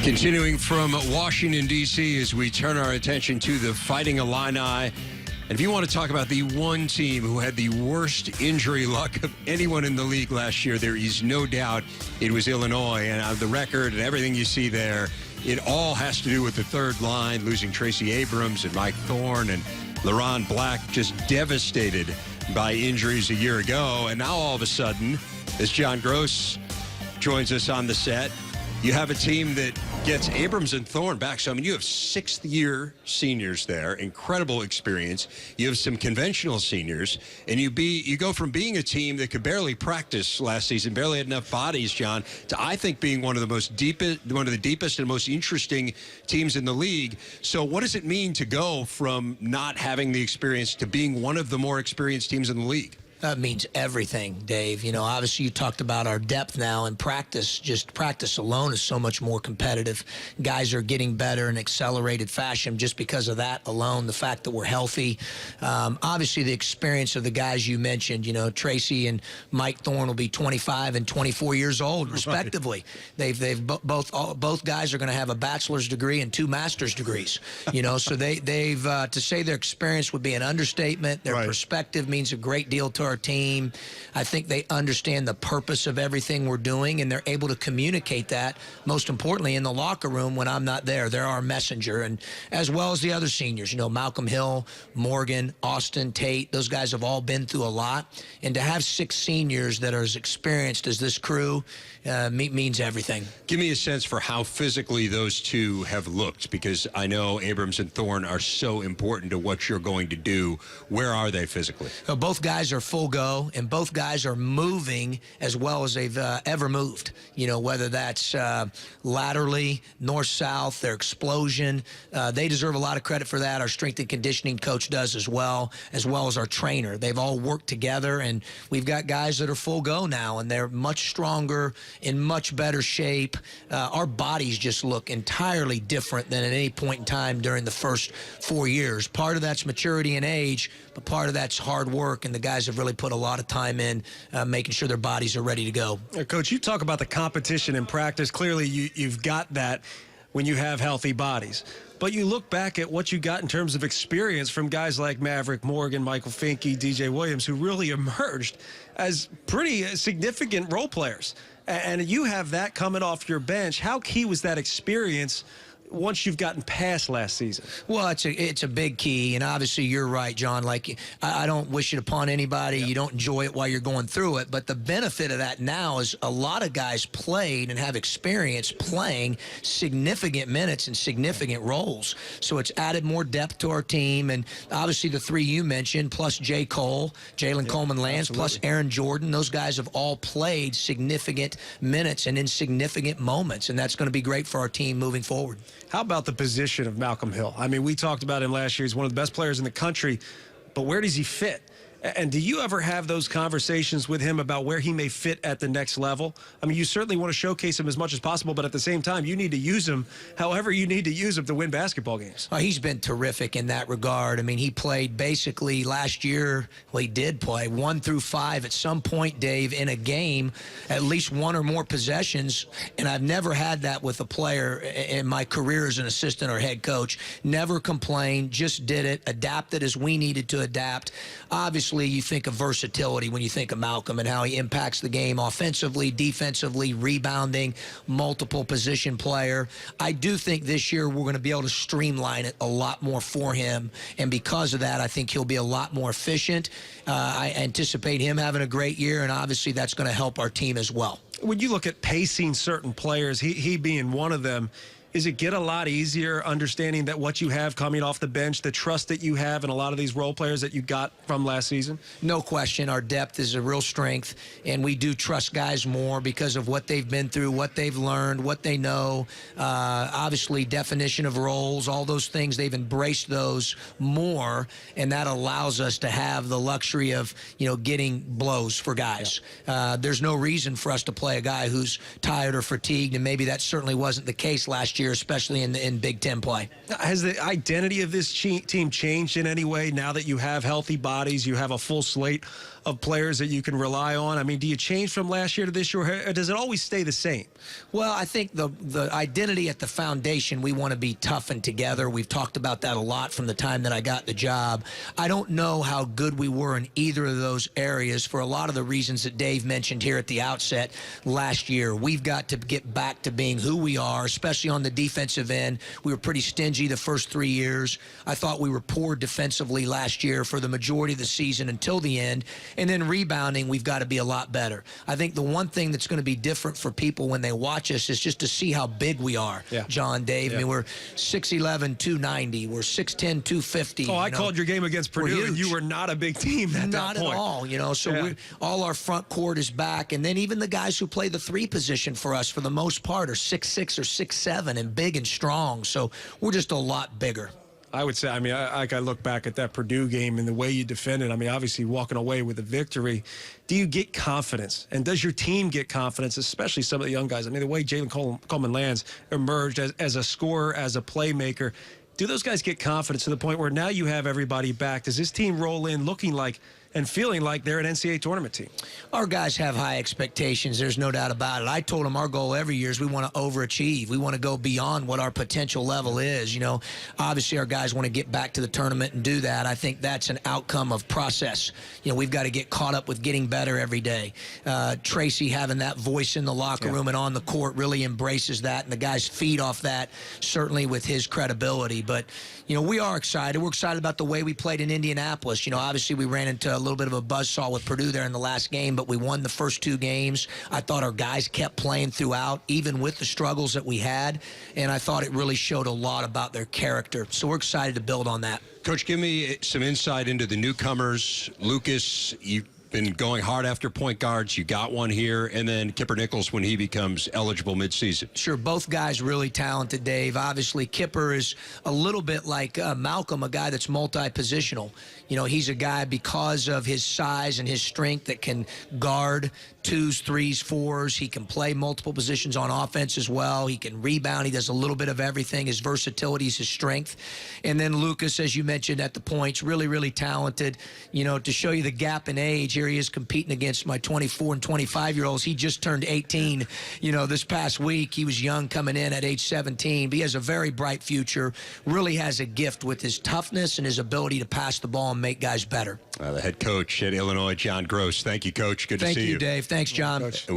Continuing from Washington, D.C., as we turn our attention to the Fighting Illini. And if you want to talk about the one team who had the worst injury luck of anyone in the league last year, there is no doubt it was Illinois. And the record and everything you see there, it all has to do with the third line, losing Tracy Abrams and Mike Thorne and LaRon Black, just devastated by injuries a year ago. And now all of a sudden, as John Groce joins us on the set, you have a team that gets Abrams and Thorne back. So, I mean, you have sixth-year seniors there, incredible experience. You have some conventional seniors, and you go from being a team that could barely practice last season, barely had enough bodies, John, to I think being one of the deepest and most interesting teams in the league. So, what does it mean to go from not having the experience to being one of the more experienced teams in the league? That means everything, Dave. You know, obviously you talked about our depth now, and just practice alone is so much more competitive. Guys are getting better in accelerated fashion just because of that alone, the fact that we're healthy. Obviously the experience of the guys you mentioned, you know, Tracy and Mike Thorne will be 25 and 24 years old, respectively. Right. Both guys are going to have a bachelor's degree and 2 master's degrees, you know, so they've to say their experience would be an understatement. Their perspective means a great deal to our team. I think they understand the purpose of everything we're doing, and they're able to communicate that, most importantly, in the locker room when I'm not there. They're our messenger, and as well as the other seniors. You know, Malcolm Hill, Morgan, Austin, Tate, those guys have all been through a lot, and to have 6 seniors that are as experienced as this crew means everything. Give me a sense for how physically those two have looked, because I know Abrams and Thorne are so important to what you're going to do. Where are they physically? Both guys are full go, and both guys are moving as well as they've ever moved. You know, whether that's laterally, north-south, their explosion. They deserve a lot of credit for that. Our strength and conditioning coach does as well as our trainer. They've all worked together, and we've got guys that are full go now, and they're much stronger, in much better shape. Our bodies just look entirely different than at any point in time during the first 4 years. Part of that's maturity and age, but part of that's hard work, and the guys have really put a lot of time in making sure their bodies are ready to go. Coach, you talk about the competition in practice. Clearly, you've got that when you have healthy bodies. But you look back at what you got in terms of experience from guys like Maverick Morgan, Michael Finke, DJ Williams, who really emerged as pretty significant role players. And you have that coming off your bench. How key was that experience once you've gotten past last season? Well, it's a big key, and obviously you're right, John. Like, I don't wish it upon anybody. Yep. You don't enjoy it while you're going through it, but the benefit of that now is a lot of guys played and have experience playing significant minutes and significant roles. So it's added more depth to our team, and obviously the 3 you mentioned, plus J. Cole, Jalen Coleman-Lance, plus Aaron Jordan, those guys have all played significant minutes and in significant moments, and that's going to be great for our team moving forward. How about the position of Malcolm Hill? I mean, we talked about him last year. He's one of the best players in the country, but where does he fit? And do you ever have those conversations with him about where he may fit at the next level? I mean, you certainly want to showcase him as much as possible, but at the same time, you need to use him however you need to use him to win basketball games. He's been terrific in that regard. I mean, he played basically last year, well, he did play 1 through 5 at some point, Dave, in a game, at least 1 or more possessions, and I've never had that with a player in my career as an assistant or head coach. Never complained, just did it, adapted as we needed to adapt. Obviously, you think of versatility when you think of Malcolm and how he impacts the game offensively, defensively, rebounding, multiple position player. I do think this year we're going to be able to streamline it a lot more for him, and because of that, I think he'll be a lot more efficient. I anticipate him having a great year, and obviously that's going to help our team as well. When you look at pacing certain players, he being one of them, is it get a lot easier understanding that what you have coming off the bench, the trust that you have in a lot of these role players that you got from last season? No question. Our depth is a real strength, and we do trust guys more because of what they've been through, what they've learned, what they know. Obviously, definition of roles, all those things, they've embraced those more, and that allows us to have the luxury of, you know, getting blows for guys. Yeah. There's no reason for us to play a guy who's tired or fatigued, and maybe that certainly wasn't the case last year, especially in Big Ten play. Has the identity of this team changed in any way now that you have healthy bodies, you have a full slate of players that you can rely on? I mean, do you change from last year to this year, or does it always stay the same? Well, I think the identity at the foundation, we want to be tough and together. We've talked about that a lot from the time that I got the job. I don't know how good we were in either of those areas for a lot of the reasons that Dave mentioned here at the outset last year. We've got to get back to being who we are, especially on the defensive end. We were pretty stingy the first 3 years. I thought we were poor defensively last year for the majority of the season until the end. And then rebounding, we've got to be a lot better. I think the one thing that's going to be different for people when they watch us is just to see how big we are, John, Dave. I mean, we're 6'11", 290. We're 6'10", 250. Oh, I called your game against Purdue, and you were not a big team at that point. Not at all, So all our front court is back. And then even the guys who play the 3 position for us, for the most part, are 6'6" or 6'7", and big and strong. So we're just a lot bigger. I would say, I mean, I look back at that Purdue game and the way you defended. I mean, obviously walking away with a victory. Do you get confidence? And does your team get confidence, especially some of the young guys? I mean, the way Jalen Coleman-Lands emerged as a scorer, as a playmaker, do those guys get confidence to the point where now you have everybody back? Does this team roll in looking like and feeling like they're an NCAA tournament team? Our guys have high expectations. There's no doubt about it. I told them our goal every year is we want to overachieve. We want to go beyond what our potential level is. Obviously our guys want to get back to the tournament and do that. I think that's an outcome of process. We've got to get caught up with getting better every day. Tracy having that voice in the locker room and on the court really embraces that, and the guys feed off that, certainly with his credibility. But, we are excited. We're excited about the way we played in Indianapolis. Obviously we ran into a little bit of a buzzsaw with Purdue there in the last game, but we won the first 2 games. I thought our guys kept playing throughout, even with the struggles that we had, and I thought it really showed a lot about their character. So we're excited to build on that. Coach, give me some insight into the newcomers. Lucas, you've been going hard after point guards. You got one here. And then Kipper Nichols when he becomes eligible midseason. Sure, both guys really talented, Dave. Obviously, Kipper is a little bit like Malcolm, a guy that's multi-positional. He's a guy, because of his size and his strength, that can guard 2s, 3s, 4s. He can play multiple positions on offense as well. He can rebound. He does a little bit of everything. His versatility is his strength. And then Lucas, as you mentioned at the points, really, really talented. To show you the gap in age, here he is competing against my 24 and 25-year-olds. He just turned 18, this past week. He was young coming in at age 17, but he has a very bright future, really has a gift with his toughness and his ability to pass the ball and make guys better. The head coach at Illinois, John Groce. Thank you, Coach. Good to see you. Thank you, Dave. Thanks, John. Coach.